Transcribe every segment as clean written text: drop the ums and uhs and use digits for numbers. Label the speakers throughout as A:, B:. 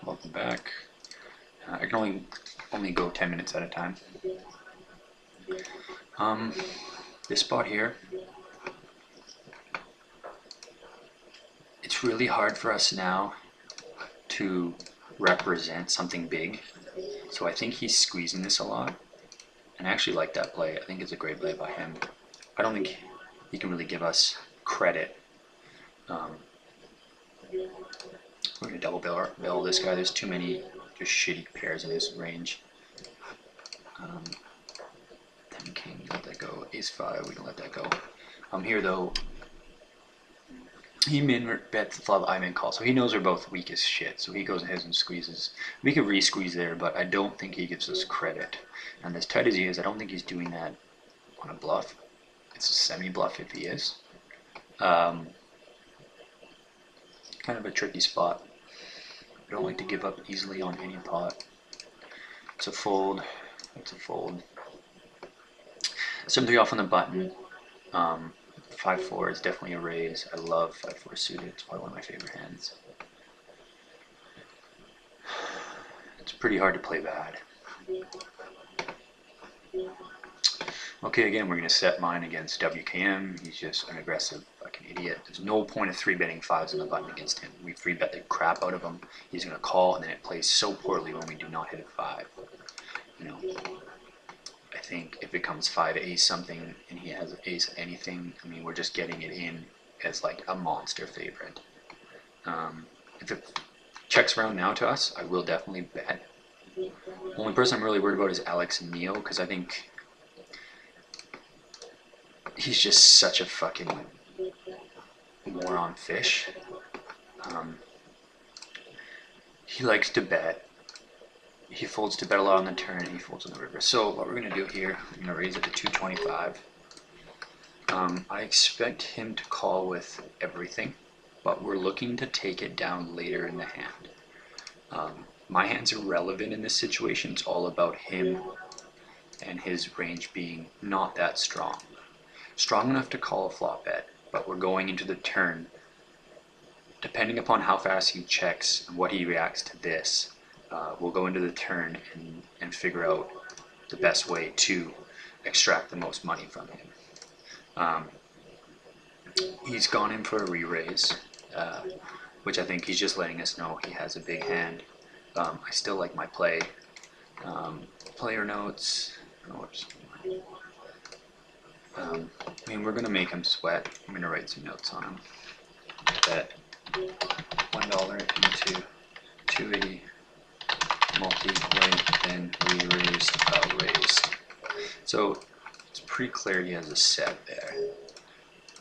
A: welcome back. I can only go 10 minutes at a time. This spot here, it's really hard for us now to represent something big. So I think he's squeezing this a lot. And I actually like that play. I think it's a great play by him. I don't think he can really give us credit. We're going to double barrel this guy. There's too many just shitty pairs in his range. 10 king, let that go. Ace 5, we can let that go. Here though, he min bets the flop, I min call. So he knows we're both weak as shit. So he goes ahead and squeezes. We could re-squeeze there, but I don't think he gives us credit. And as tight as he is, I don't think he's doing that on a bluff. It's a semi-bluff if he is. Kind of a tricky spot. I don't like to give up easily on any pot. It's a fold. It's a fold. 7-3 off on the button. 5-4 is definitely a raise. I love 5-4 suited. It's probably one of my favorite hands. It's pretty hard to play bad. Okay, again, we're going to set mine against WKM. He's just an aggressive fucking idiot. There's no point of 3-betting 5s on the button against him. We 3-bet the crap out of him. He's going to call, and then it plays so poorly when we do not hit a 5. You know, I think if it comes 5 ace something and he has ace anything, I mean, we're just getting it in as like a monster favorite. If it checks around now to us, I will definitely bet. The only person I'm really worried about is Alex and Neo, because I think he's just such a fucking moron fish. He likes to bet. He folds to bet a lot on the turn, and he folds on the river. So what we're going to do here, I'm going to raise it to 225. I expect him to call with everything, but we're looking to take it down later in the hand. My hand's irrelevant in this situation. It's all about him and his range being not that strong. Strong enough to call a flop bet, but we're going into the turn. Depending upon how fast he checks and what he reacts to this, we'll go into the turn and figure out the best way to extract the most money from him. He's gone in for a re-raise, which I think he's just letting us know he has a big hand. I still like my play. Player notes. I mean, we're going to make him sweat. I'm going to write some notes on him. Bet $1 into 280 multi-way, then re-raised, raised. So it's pretty clear he has a set there.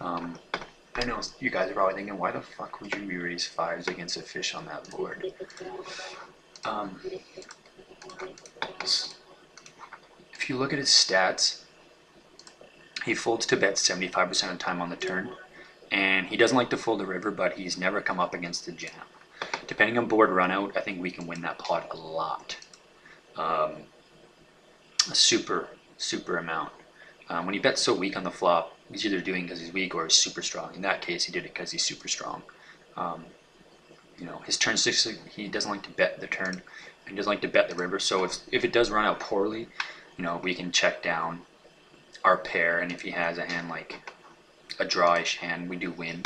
A: I know you guys are probably thinking, why the fuck would you re-raise 5s against a fish on that board? If you look at his stats, he folds to bet 75% of the time on the turn, and he doesn't like to fold the river, but he's never come up against the jam. Depending on board run out, I think we can win that pot a lot. A super amount. When he bets so weak on the flop, he's either doing because he's weak or he's super strong. In that case, he did it because he's super strong. You know, his turn 6, he doesn't like to bet the turn, and he doesn't like to bet the river. So if it does run out poorly, you know, we can check down our pair, and if he has a hand like a drawish hand, we do win.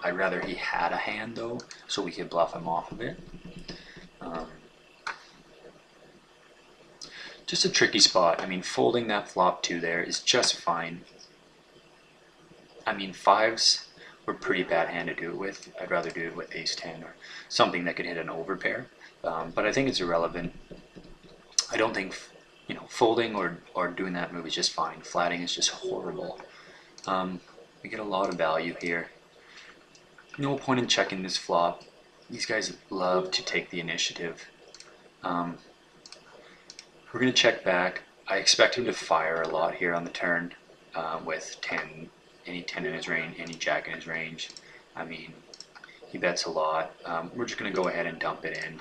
A: I'd rather he had a hand though, so we could bluff him off of it. Just a tricky spot. I mean, folding that flop 2 there is just fine. I mean, 5s were a pretty bad hand to do it with. I'd rather do it with ace 10 or something that could hit an overpair. But I think it's irrelevant. I don't think, you know, folding or doing that move is just fine. Flatting is just horrible. We get a lot of value here. No point in checking this flop. These guys love to take the initiative. We're going to check back. I expect him to fire a lot here on the turn with 10, any 10 in his range, any jack in his range. I mean, he bets a lot. We're just going to go ahead and dump it in.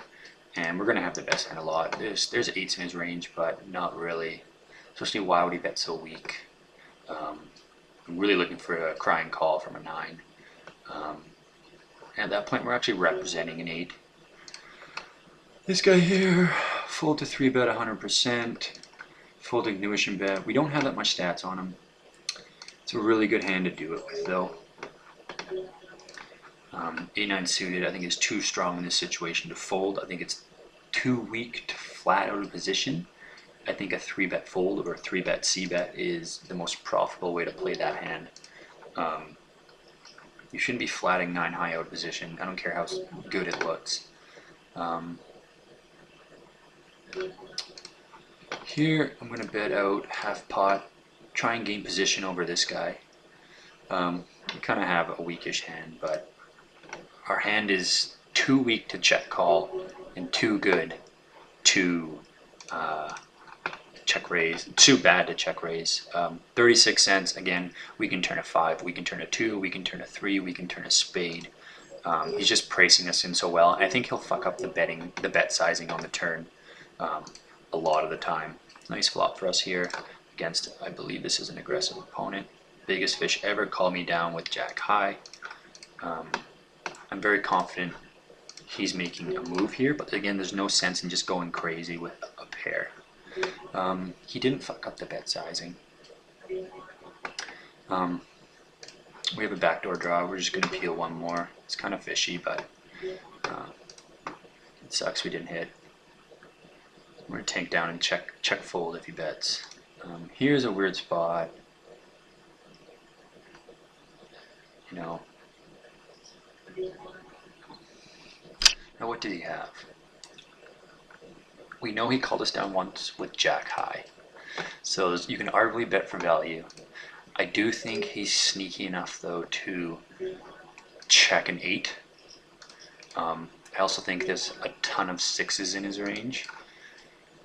A: And we're going to have the best hand a lot. There's 8s in his range, but not really. Especially, why would he bet so weak? I'm really looking for a crying call from a 9. At that point, we're actually representing an 8. This guy here, fold to 3-bet 100%, fold ignition bet. We don't have that much stats on him. It's a really good hand to do it with though. 8-9 suited I think is too strong in this situation to fold. I think it's too weak to flat out of position. I think a 3-bet fold or a 3-bet c-bet is the most profitable way to play that hand. You shouldn't be flatting 9 high out of position. I don't care how good it looks. Here I'm going to bet out half pot, try and gain position over this guy. We kind of have a weakish hand, but our hand is too weak to check call and too good to check raise, too bad to check raise. 36 cents, again, we can turn a 5, we can turn a 2, we can turn a 3, we can turn a spade. He's just pricing us in so well, and I think he'll fuck up the bet sizing on the turn a lot of the time. Nice flop for us here against, I believe this is an aggressive opponent. Biggest fish ever, call me down with jack high. I'm very confident he's making a move here, but again, there's no sense in just going crazy with a pair. He didn't fuck up the bet sizing. We have a backdoor draw. We're just going to peel one more. It's kind of fishy, but it sucks we didn't hit. We're going to tank down and check fold if he bets. Here's a weird spot. You know. Now what did he have? We know he called us down once with jack high. So you can arguably bet for value. I do think he's sneaky enough though to check an 8. I also think there's a ton of 6s in his range.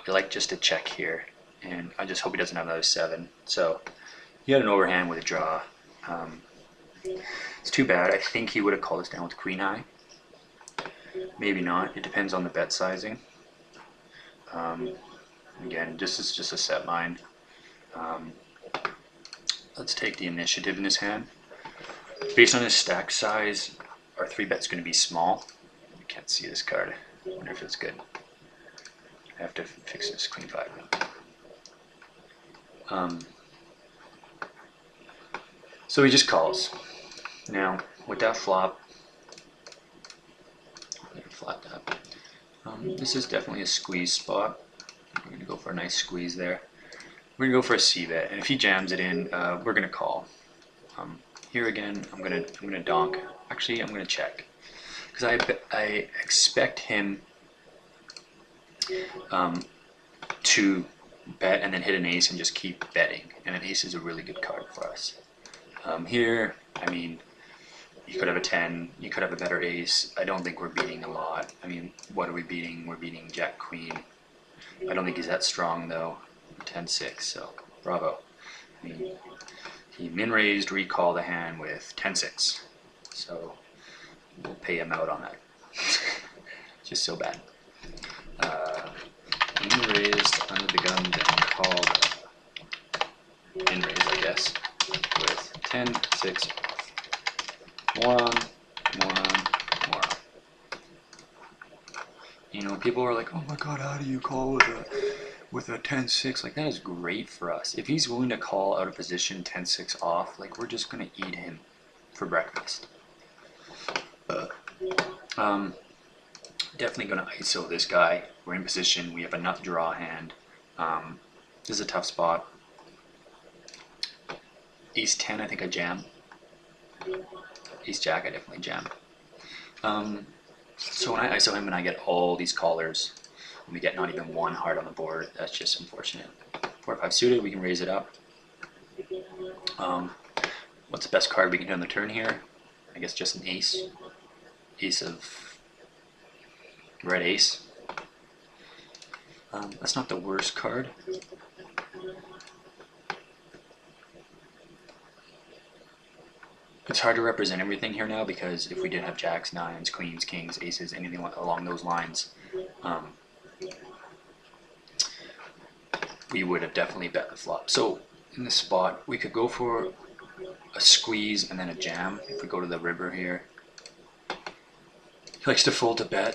A: I like just to check here, and I just hope he doesn't have another 7. So he had an overhand with a draw. It's too bad. I think he would have called us down with queen high. Maybe not. It depends on the bet sizing. Again, this is just a set line. Let's take the initiative in his hand. Based on his stack size, our 3-bet's going to be small. I can't see this card. I wonder if it's good. I have to fix this queen 5 now. So he just calls. Now, with that flop, flat that. This is definitely a squeeze spot. We're going to go for a nice squeeze there. We're going to go for a c-bet, and if he jams it in, we're going to call. Here again, I'm going to donk. Actually, I'm going to check, because I expect him to bet and then hit an ace and just keep betting, and an ace is a really good card for us. Here, I mean, you could have a 10, you could have a better ace. I don't think we're beating a lot. I mean, what are we beating? We're beating jack queen. I don't think he's that strong though. 10-6, so bravo. I mean, he min-raised, recall the hand with 10-6. So we'll pay him out on that. Just so bad. Min-raised under the gun, then called min-raised, I guess, with 10-6. Moron. You know, people are like, oh my god, how do you call with a 10-6? Like, that is great for us. If he's willing to call out of position 10-6 off, like, we're just going to eat him for breakfast. Definitely going to ISO this guy. We're in position. We have a nut draw hand. This is a tough spot. Ace 10, I think I jam. Ace jack, I definitely jam. So when I ISO him and I get all these callers, and we get not even one heart on the board, that's just unfortunate. 4-5 suited, we can raise it up. What's the best card we can do on the turn here? I guess just an ace. Ace of red ace. That's not the worst card. It's hard to represent everything here now, because if we did have jacks, nines, queens, kings, aces, anything along those lines, we would have definitely bet the flop. So in this spot, we could go for a squeeze and then a jam if we go to the river here. He likes to fold to bet.